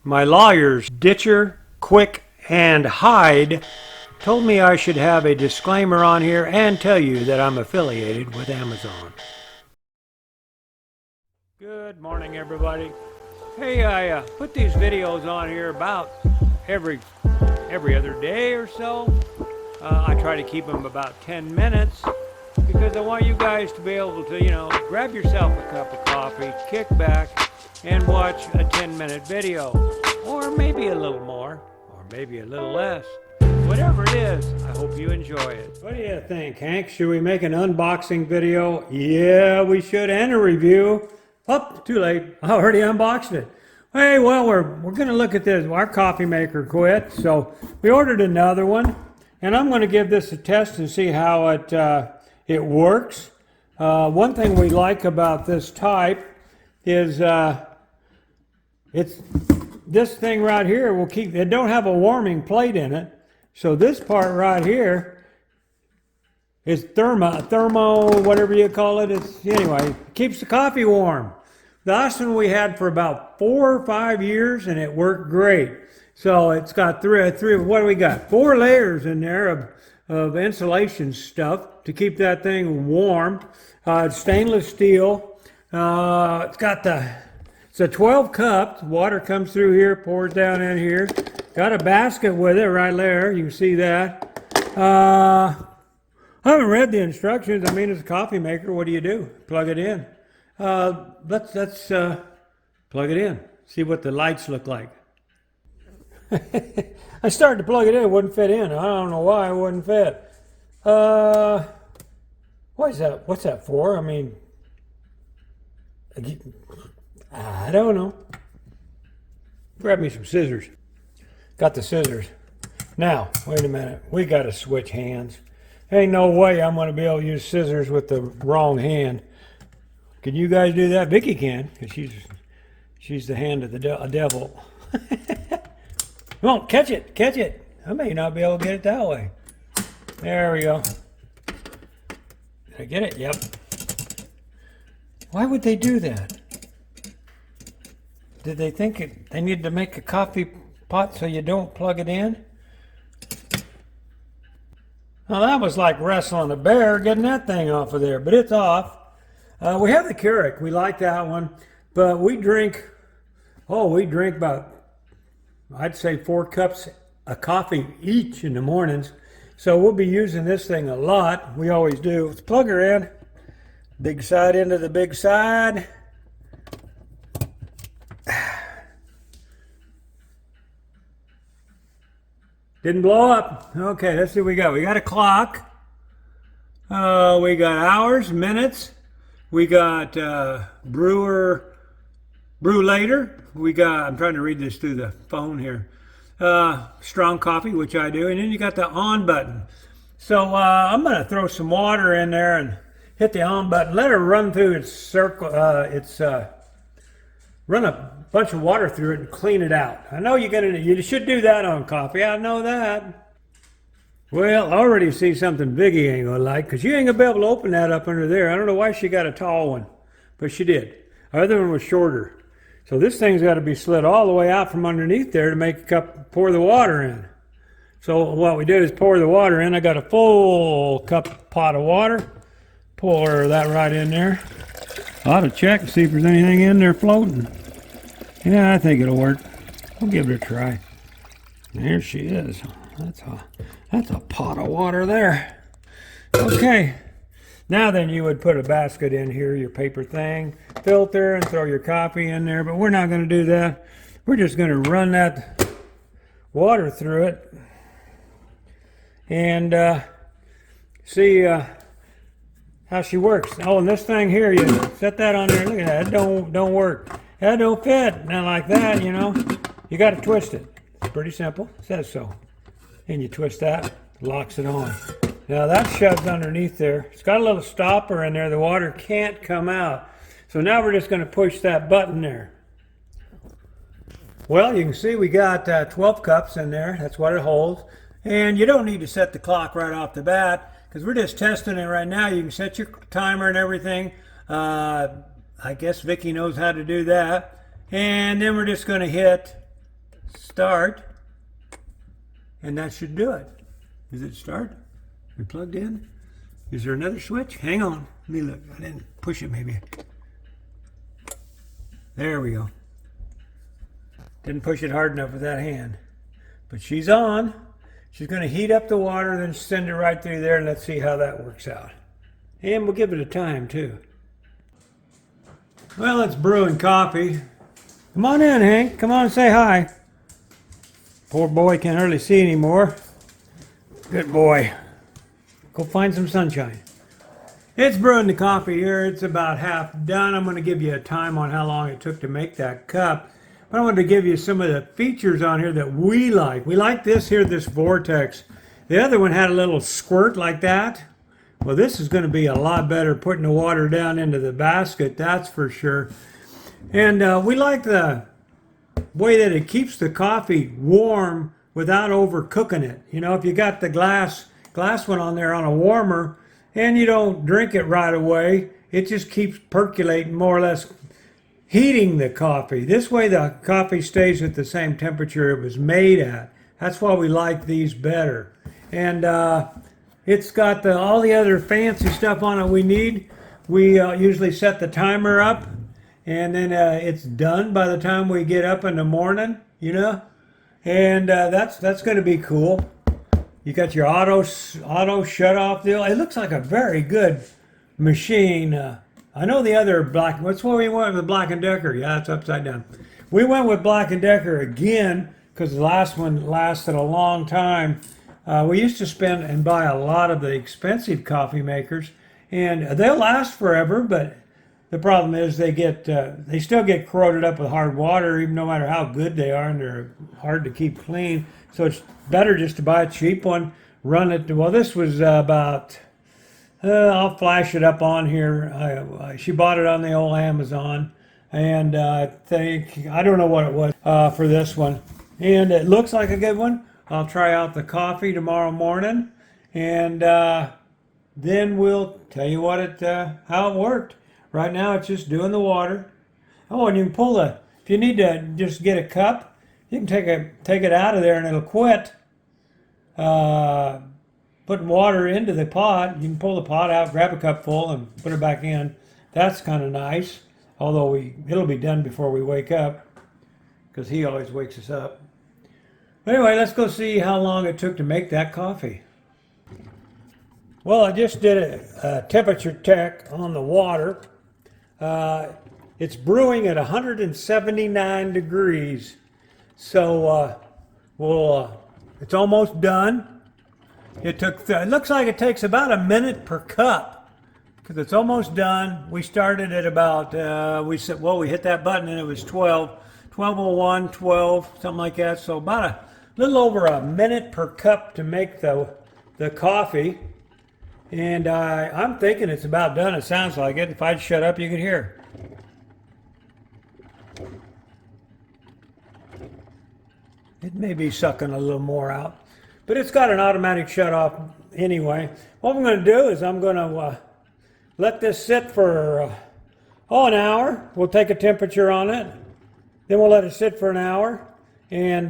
My lawyers, Ditcher, Quick, and Hyde, told me I should have a disclaimer on here and tell you that I'm affiliated with Amazon. Good morning, everybody. Hey, I put these videos on here about every other day or so. I try to keep them about 10 minutes because I want you guys to be able to, grab yourself a cup of coffee, kick back, and watch a 10-minute video. Or maybe a little more, or maybe a little less. Whatever it is, I hope you enjoy it. What do you think, Hank? Should we make an unboxing video? Yeah, we should, and a review. Oh, too late. I already unboxed it. Hey, well, we're going to look at this. Our coffee maker quit, so we ordered another one. And I'm going to give this a test and see how it works. One thing we like about this type is it's this thing right here will keep, it don't have a warming plate in it. So this part right here is thermo, whatever you call it. Anyway, keeps the coffee warm. The last one we had for about 4 or 5 years and it worked great. So it's got three, what do we got? 4 layers in there of insulation stuff to keep that thing warm. It's stainless steel. It's a 12 cups. Water comes through here, pours down in here. Got a basket with it right there. You can see that. I haven't read the instructions. I mean, it's a coffee maker. What do you do? Plug it in. Let's plug it in. See what the lights look like. I started to plug it in. It wouldn't fit in. I don't know why it wouldn't fit. What is that? What's that for? I mean, I don't know. Grab me some scissors. Got the scissors. Now, wait a minute. We got to switch hands. Ain't no way I'm going to be able to use scissors with the wrong hand. Can you guys do that? Vicky can, because she's the hand of the devil. Come on, catch it, catch it. I may not be able to get it that way. There we go. Did I get it? Yep. Why would they do that? Did they think they need to make a coffee pot so you don't plug it in? Well, that was like wrestling a bear, getting that thing off of there, but it's off. We have the Carafe. We like that one, but we drink about, I'd say 4 cups of coffee each in the mornings. So we'll be using this thing a lot. We always do. Let's plug her in. Big side into the big side. Didn't blow up. Okay, let's see what we got. We got a clock. We got hours, minutes. We got brew later. We got, I'm trying to read this through the phone here. Strong coffee, which I do. And then you got the on button. So I'm going to throw some water in there and hit the on button. Let her run through its circle. Run a bunch of water through it and clean it out. I know you should do that on coffee. I know that. Well, I already see something Vicky ain't gonna like, because you ain't gonna be able to open that up under there. I don't know why she got a tall one, but she did. Our other one was shorter. So this thing's got to be slid all the way out from underneath there to make a cup, pour the water in. So what we did is pour the water in. I got a full cup pot of water. Pour that right in there. I ought to check and see if there's anything in there floating. Yeah, I think it'll work. We'll give it a try. There she is. That's a pot of water there. Okay. Now then, you would put a basket in here, your paper thing, filter, and throw your coffee in there. But we're not going to do that. We're just going to run that water through it and see how she works. Oh, and this thing here, you set that on there. Look at that. It don't work. That don't fit. Not like that, You got to twist it. It's pretty simple. It says so. And you twist that, locks it on. Now that shoves underneath there. It's got a little stopper in there. The water can't come out. So now we're just going to push that button there. Well, you can see we got 12 cups in there. That's what it holds. And you don't need to set the clock right off the bat, because we're just testing it right now. You can set your timer and everything. I guess Vicky knows how to do that. And then we're just going to hit start, and that should do it. Is it start? We plugged in? Is there another switch? Hang on. Let me look. I didn't push it maybe. There we go. Didn't push it hard enough with that hand. But she's on. She's going to heat up the water, then send it right through there, and let's see how that works out. And we'll give it a time, too. Well, it's brewing coffee. Come on in, Hank. Come on and say hi. Poor boy can't hardly see anymore. Good boy. Go find some sunshine. It's brewing the coffee here. It's about half done. I'm going to give you a time on how long it took to make that cup. But I wanted to give you some of the features on here that we like. We like this here, this Vortex. The other one had a little squirt like that. Well, this is going to be a lot better putting the water down into the basket, that's for sure. And we like the way that it keeps the coffee warm without overcooking it. You know, if you got the glass one on there on a warmer and you don't drink it right away, it just keeps percolating, more or less heating the coffee. This way the coffee stays at the same temperature it was made at. That's why we like these better. And it's got all the other fancy stuff on it we need. We usually set the timer up, and then it's done by the time we get up in the morning, you know. And that's going to be cool. You got your auto shut off deal. It looks like a very good machine. I know the other what's what we went with BLACK+DECKER? Yeah, it's upside down. We went with BLACK+DECKER again because the last one lasted a long time. We used to spend and buy a lot of the expensive coffee makers, and they'll last forever, but the problem is they still get corroded up with hard water, even no matter how good they are, and they're hard to keep clean. So it's better just to buy a cheap one, run it. Well, this was about, I'll flash it up on here. She bought it on the old Amazon, and I don't know what it was for this one. And it looks like a good one. I'll try out the coffee tomorrow morning, and then we'll tell you how it worked. Right now, it's just doing the water. Oh, and you can if you need to just get a cup, you can take it out of there and it'll quit putting water into the pot. You can pull the pot out, grab a cup full, and put it back in. That's kind of nice, although it'll be done before we wake up, because he always wakes us up. Anyway, let's go see how long it took to make that coffee. Well, I just did a temperature check on the water. It's brewing at 179 degrees. So it's almost done. It looks like it takes about a minute per cup, because it's almost done. We started at about, we hit that button and it was 12:01, 12, something like that. So about a little over a minute per cup to make the coffee. And I'm thinking it's about done. It sounds like it. If I'd shut up, you could hear. It may be sucking a little more out, but it's got an automatic shut off anyway. What I'm going to do is I'm going to let this sit for an hour. We'll take a temperature on it. Then we'll let it sit for an hour and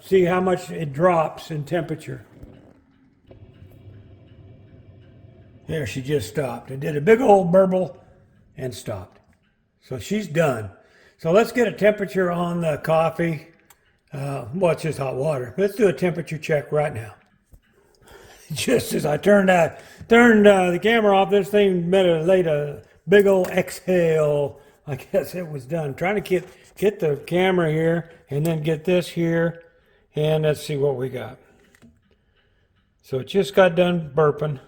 see how much it drops in temperature. There, she just stopped. It did a big old burble and stopped. So she's done. So let's get a temperature on the coffee. Well, it's just hot water. Let's do a temperature check right now. Just as I turned the camera off, this thing laid a big old exhale. I guess it was done. Trying to get the camera here and then get this here. And let's see what we got. So it just got done burping.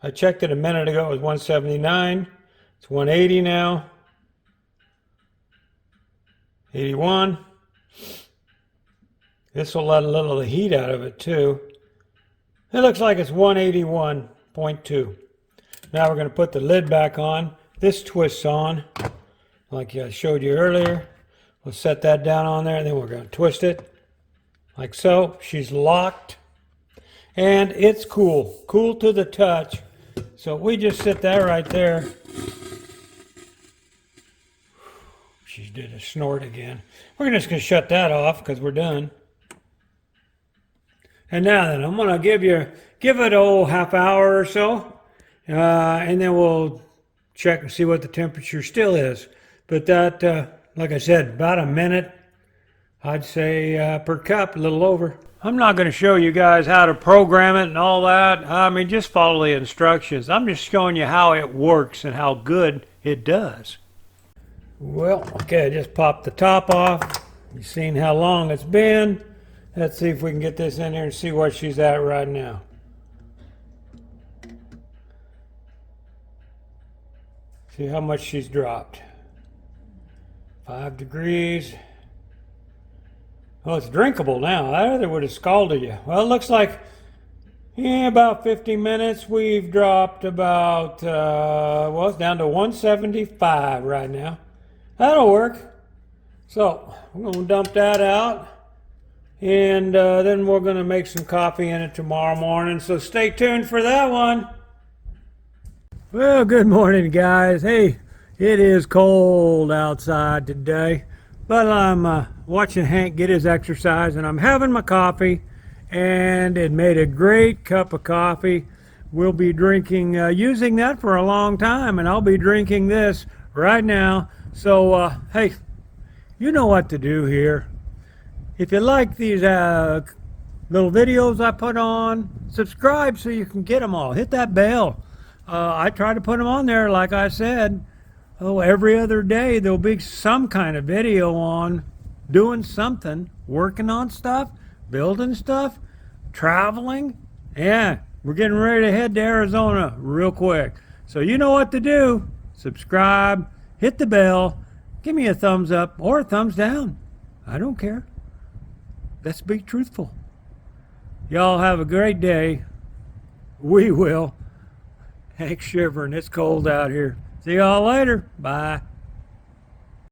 I checked it a minute ago. It was 179. It's 180 now. 81. This will let a little of the heat out of it too. It looks like it's 181.2. Now we're going to put the lid back on. This twists on, like I showed you earlier. We'll set that down on there, and then we're going to twist it like so. She's locked, and it's cool to the touch. So we just sit that right there. She did a snort again. We're just going to shut that off because we're done. And now then, I'm going to give it a half hour or so, and then we'll check and see what the temperature still is. But that, like I said, about a minute, I'd say per cup, a little over. I'm not going to show you guys how to program it and all that. I mean, just follow the instructions. I'm just showing you how it works and how good it does. Well, okay, I just popped the top off. You've seen how long it's been. Let's see if we can get this in here and see what she's at right now. See how much she's dropped. 5 degrees. Oh, it's drinkable now. I other would have scalded you. Well, it looks like about 50 minutes. We've dropped about, well, it's down to 175 right now. That'll work. So I'm going to dump that out. And then we're going to make some coffee in it tomorrow morning. So stay tuned for that one. Well, good morning, guys. Hey, it is cold outside today. But I'm watching Hank get his exercise, and I'm having my coffee, and it made a great cup of coffee. We'll be drinking, using that for a long time, and I'll be drinking this right now. So, hey, you know what to do here. If you like these little videos I put on, subscribe so you can get them all. Hit that bell. I try to put them on there, like I said. Oh, every other day there'll be some kind of video on doing something, working on stuff, building stuff, traveling. Yeah, we're getting ready to head to Arizona real quick. So you know what to do. Subscribe, hit the bell, give me a thumbs up or a thumbs down. I don't care. Let's be truthful. Y'all have a great day. We will. Hank's shivering. It's cold out here. See y'all later. Bye.